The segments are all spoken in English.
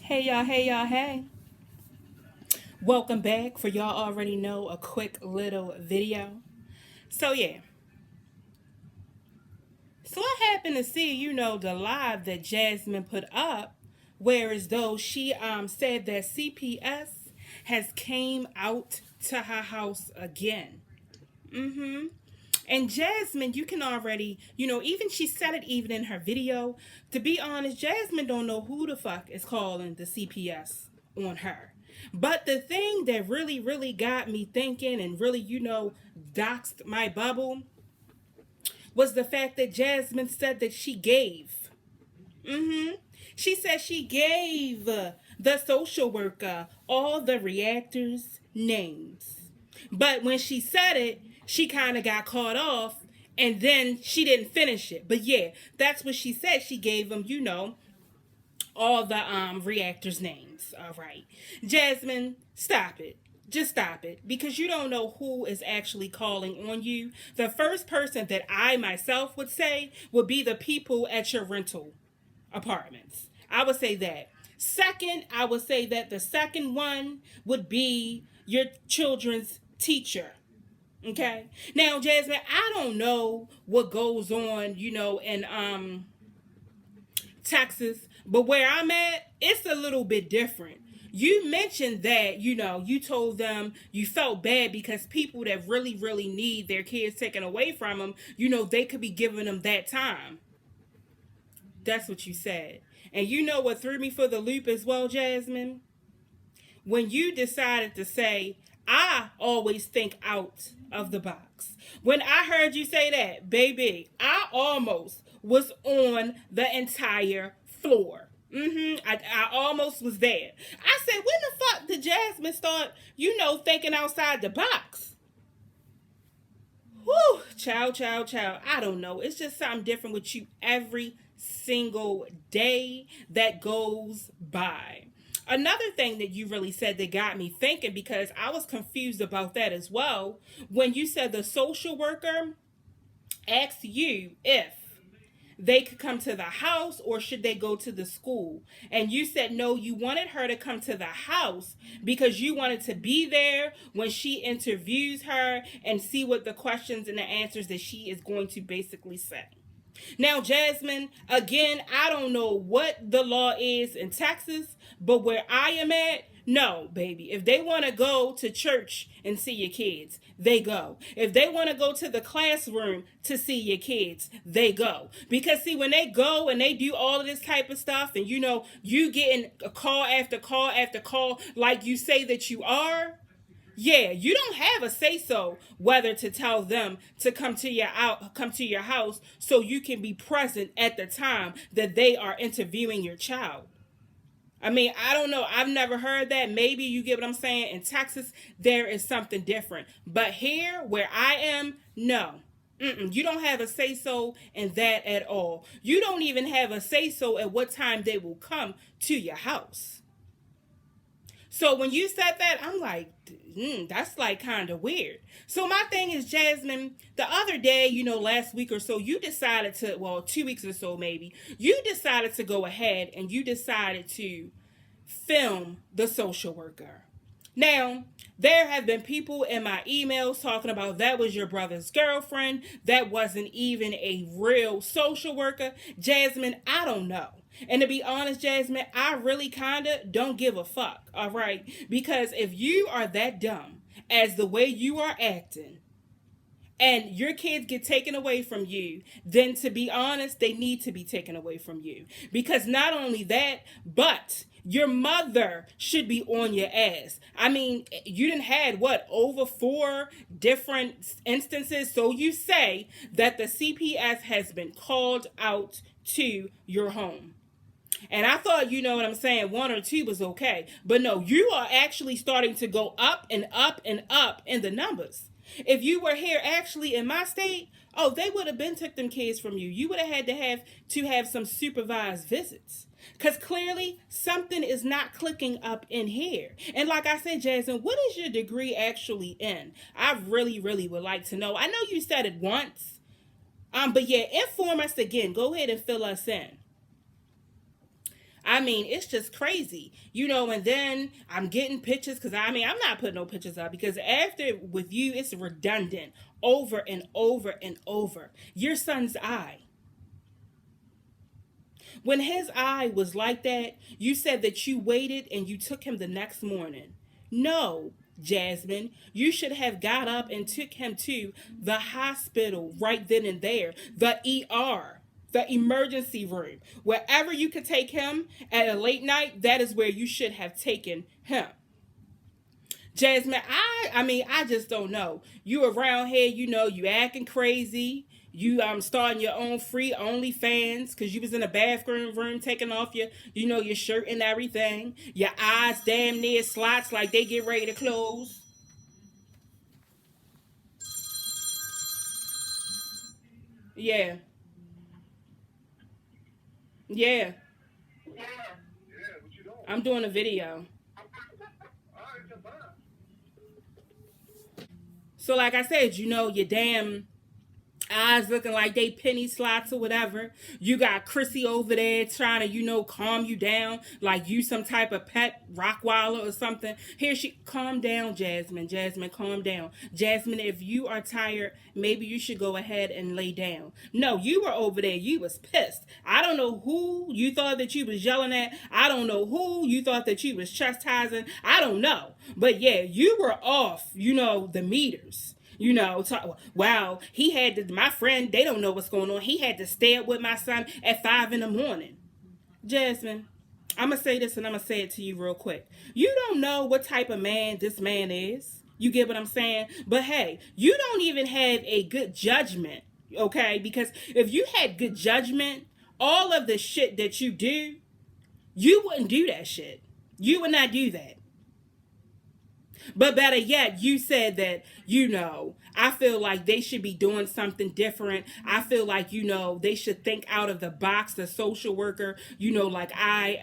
Hey y'all, hey y'all, hey. Welcome back for y'all already know a quick little video. So yeah. So I happened to see, the live that Jasmine put up, whereas though she said that CPS has came out to her house again. Mm-hmm. And Jasmine, you can already, even she said it even in her video. To be honest, Jasmine don't know who the fuck is calling the CPS on her. But the thing that really, really got me thinking and really, doxed my bubble was the fact that Jasmine said that she gave. Mm-hmm. She said she gave the social worker all the reactors' names. But when she said it, she kind of got caught off and then she didn't finish it. But yeah, that's what she said. She gave them, all the reactors' names. All right. Jasmine, stop it. Just stop it because you don't know who is actually calling on you. The first person that I myself would say would be the people at your rental apartments. I would say that. Second, I would say that the second one would be your children's teacher. Okay. Now, Jasmine, I don't know what goes on, in Texas, but where I'm at, it's a little bit different. You mentioned that, you told them you felt bad because people that really, really need their kids taken away from them, they could be giving them that time. That's what you said. And you know what threw me for the loop as well, Jasmine? When you decided to say, I always think out of the box. When I heard you say that, baby, I almost was on the entire floor. I almost was there. I said, when the fuck did Jasmine start, thinking outside the box? Whew, child. I don't know. It's just something different with you every single day that goes by. Another thing that you really said that got me thinking, because I was confused about that as well, when you said the social worker asked you if they could come to the house or should they go to the school, and you said no, you wanted her to come to the house because you wanted to be there when she interviews her and see what the questions and the answers that she is going to basically say. Now, Jasmine, again, I don't know what the law is in Texas, but where I am at, no, baby. If they want to go to church and see your kids, they go. If they want to go to the classroom to see your kids, they go. Because see, when they go and they do all of this type of stuff, and you getting a call after call after call, like you say that you are, yeah, you don't have a say so whether to tell them to come to your house so you can be present at the time that they are interviewing your child. I mean, I don't know. I've never heard that. Maybe you get what I'm saying. In Texas, there is something different. But here, where I am, no. You don't have a say so in that at all. You don't even have a say so at what time they will come to your house. So when you said that, I'm like, that's like kind of weird. So my thing is, Jasmine, the other day, last week or so, you decided to, well, 2 weeks or so maybe, you decided to go ahead and you decided to film the social worker. Now, there have been people in my emails talking about that was your brother's girlfriend. That wasn't even a real social worker. Jasmine, I don't know. And to be honest, Jasmine, I really kind of don't give a fuck, all right? Because if you are that dumb as the way you are acting, and your kids get taken away from you, then to be honest, they need to be taken away from you. Because not only that, but your mother should be on your ass. I mean, you didn't had what, over 4 different instances. So you say that the CPS has been called out to your home. And I thought, you know what I'm saying, 1 or 2 was okay. But no, you are actually starting to go up and up and up in the numbers. If you were here actually in my state, oh, they would have been took them kids from you. You would have had to have some supervised visits. Because clearly something is not clicking up in here. And like I said, Jasmine, what is your degree actually in? I really, really would like to know. I know you said it once. But yeah, inform us again. Go ahead and fill us in. I mean, it's just crazy, and then I'm getting pictures because I'm not putting no pictures up because after with you, it's redundant over and over and over. Your son's eye. When his eye was like that, you said that you waited and you took him the next morning. No, Jasmine, you should have got up and took him to the hospital right then and there, the ER, the emergency room. Wherever you could take him at a late night, that is where you should have taken him. Jasmine, I just don't know. You around here, you acting crazy. You starting your own free OnlyFans because you was in the bathroom room taking off your shirt and everything. Your eyes damn near slots like they get ready to close. Yeah. Yeah. I'm doing a video. So like I said, your damn eyes looking like they penny slots or whatever. You got Chrissy over there trying to, calm you down like you some type of pet Rockwaller or something. Here she, calm down, Jasmine. Jasmine, calm down. Jasmine, if you are tired, maybe you should go ahead and lay down. No, you were over there. You was pissed. I don't know who you thought that you was yelling at. I don't know who you thought that you was chastising. I don't know. But yeah, you were off, the meters. Wow, he had to, my friend, they don't know what's going on. He had to stay up with my son at 5 in the morning. Jasmine, I'm going to say this and I'm going to say it to you real quick. You don't know what type of man this man is. You get what I'm saying? But hey, you don't even have a good judgment, okay? Because if you had good judgment, all of the shit that you do, you wouldn't do that shit. You would not do that. But better yet, you said that, I feel like they should be doing something different. I feel like, they should think out of the box, the social worker, like I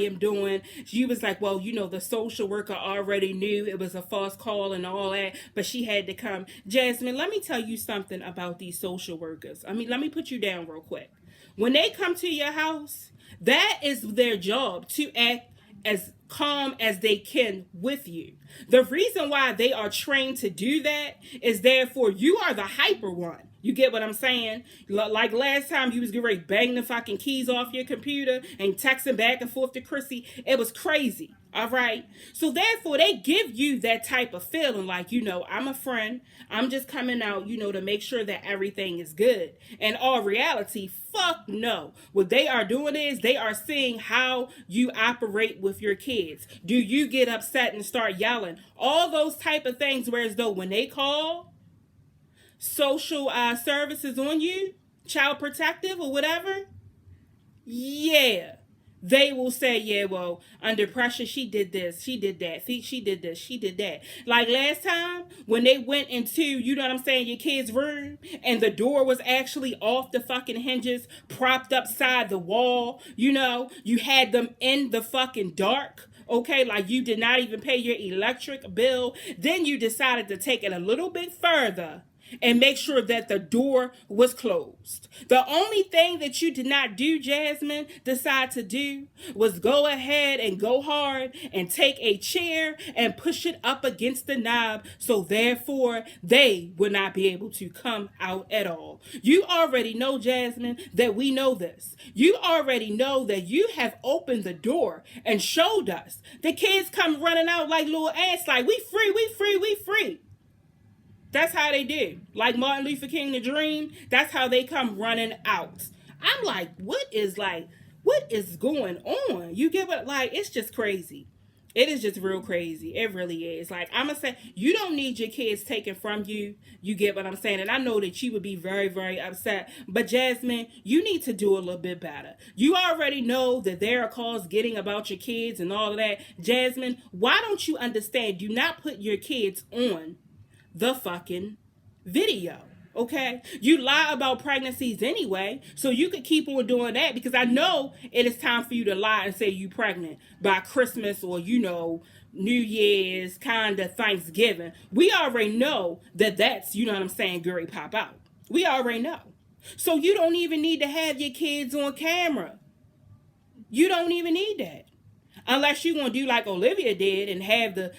am doing. She was like, well, the social worker already knew it was a false call and all that, but she had to come. Jasmine, let me tell you something about these social workers. Let me put you down real quick. When they come to your house, that is their job, to act as calm as they can with you. The reason why they are trained to do that is therefore you are the hyper one. You get what I'm saying? Like last time you was getting ready to bang the fucking keys off your computer and texting back and forth to Chrissy. It was crazy. All right. So therefore they give you that type of feeling like, I'm a friend. I'm just coming out, to make sure that everything is good. And all reality, fuck no. What they are doing is they are seeing how you operate with your kids. Do you get upset and start yelling? All those type of things, whereas though when they call social services on you, child protective or whatever, yeah, they will say, yeah, well, under pressure, she did this, she did that, she did this, she did that. Like last time when they went into, your kid's room and the door was actually off the fucking hinges, propped upside the wall, you had them in the fucking dark. Okay, like you did not even pay your electric bill. Then you decided to take it a little bit further and make sure that the door was closed. The only thing that you did not do, Jasmine, decide to do was go ahead and go hard and take a chair and push it up against the knob so therefore they would not be able to come out at all. You already know, Jasmine, that we know this. You already know that you have opened the door and showed us. The kids come running out like little ants like, we free, we free, we free. That's how they do. Like Martin Luther King, the dream, that's how they come running out. I'm like, what is going on? You get what, it's just crazy. It is just real crazy. It really is. Like, I'm going to say, you don't need your kids taken from you. You get what I'm saying? And I know that you would be very, very upset. But Jasmine, you need to do a little bit better. You already know that there are calls getting about your kids and all of that. Jasmine, why don't you understand? Do not put your kids on the fucking video. Okay, you lie about pregnancies anyway, so you could keep on doing that because I know it is time for you to lie and say you pregnant by Christmas or New Year's, kind of Thanksgiving. We already know that that's Gary pop out. We already know. So you don't even need to have your kids on camera. You don't even need that. Unless you're going to do like Olivia did and have the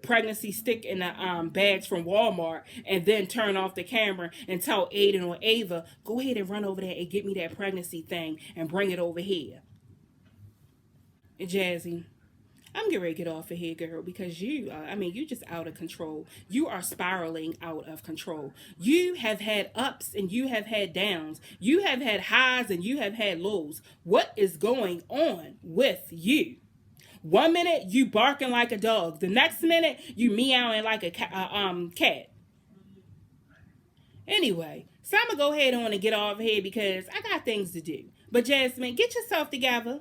pregnancy stick in the bags from Walmart and then turn off the camera and tell Aiden or Ava, go ahead and run over there and get me that pregnancy thing and bring it over here. And Jazzy, I'm getting ready to get off of here, girl, because you just out of control. You are spiraling out of control. You have had ups and you have had downs. You have had highs and you have had lows. What is going on with you? One minute you barking like a dog. The next minute you meowing like a cat. Anyway, so I'm gonna go ahead on and get off here because I got things to do. But Jasmine, get yourself together.